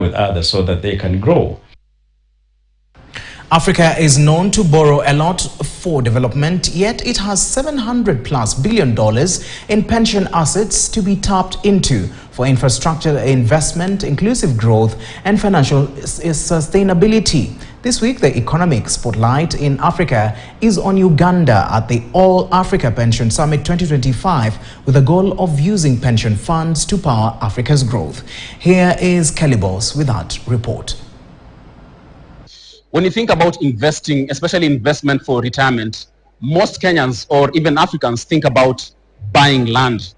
with others so that they can grow. Africa is known to borrow a lot for development, yet it has $700+ billion in pension assets to be tapped into for infrastructure investment, inclusive growth, and financial sustainability. This week, the economic spotlight in Africa is on Uganda at the All Africa Pension Summit 2025 with the goal of using pension funds to power Africa's growth. Here is Kelly Boss with that report. When you think about investing, especially investment for retirement, most Kenyans or even Africans think about buying land.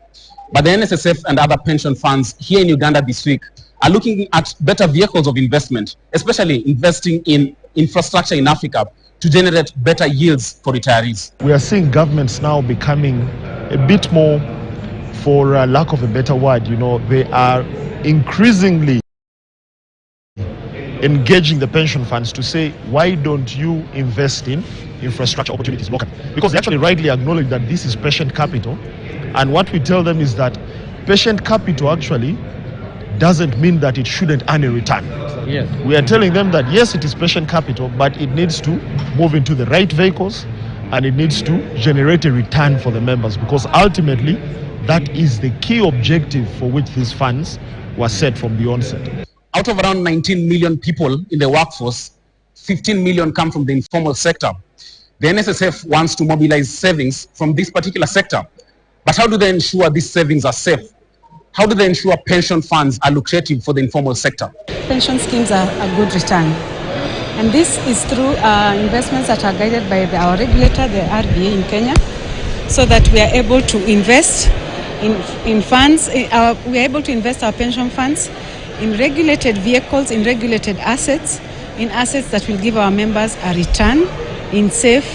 But the NSSF and other pension funds here in Uganda this week are looking at better vehicles of investment, especially investing in infrastructure in Africa to generate better yields for retirees. We are seeing governments now becoming a bit more, for lack of a better word, they are increasingly engaging the pension funds to say, why don't you invest in infrastructure opportunities locally? Because they actually rightly acknowledge that this is patient capital. And what we tell them is that patient capital actually doesn't mean that it shouldn't earn a return. Yes. We are telling them that yes, it is patient capital, but it needs to move into the right vehicles and it needs to generate a return for the members, because ultimately that is the key objective for which these funds were set from the onset. Out of around 19 million people in the workforce, 15 million come from the informal sector. The NSSF wants to mobilize savings from this particular sector. But how do they ensure these savings are safe? How do they ensure pension funds are lucrative for the informal sector? Pension schemes are a good return. And this is through investments that are guided by our regulator, the RBA in Kenya, so that we are able to invest in funds. We are able to invest our pension funds in regulated vehicles, in regulated assets, in assets that will give our members a return in safe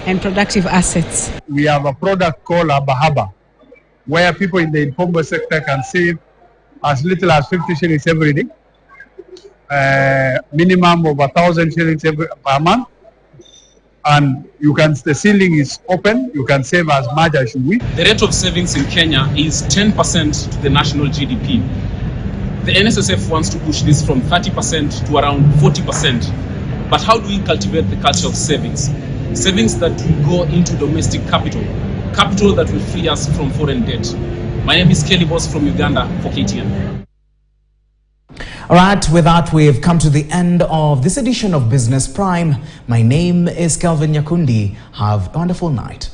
and productive assets. We have a product called Abahaba, where people in the informal sector can save as little as 50 shillings every day, minimum of 1,000 shillings per month, and the ceiling is open. You can save as much as you wish. The rate of savings in Kenya is 10% to the national GDP. The NSSF wants to push this from 30% to around 40%. But how do we cultivate the culture of savings? Savings that will go into domestic capital that will free us from foreign debt. My name is Kelly Boss from Uganda for KTN. All right, with that, we've come to the end of this edition of Business Prime. My name is Kelvin Nyakundi. Have a wonderful night.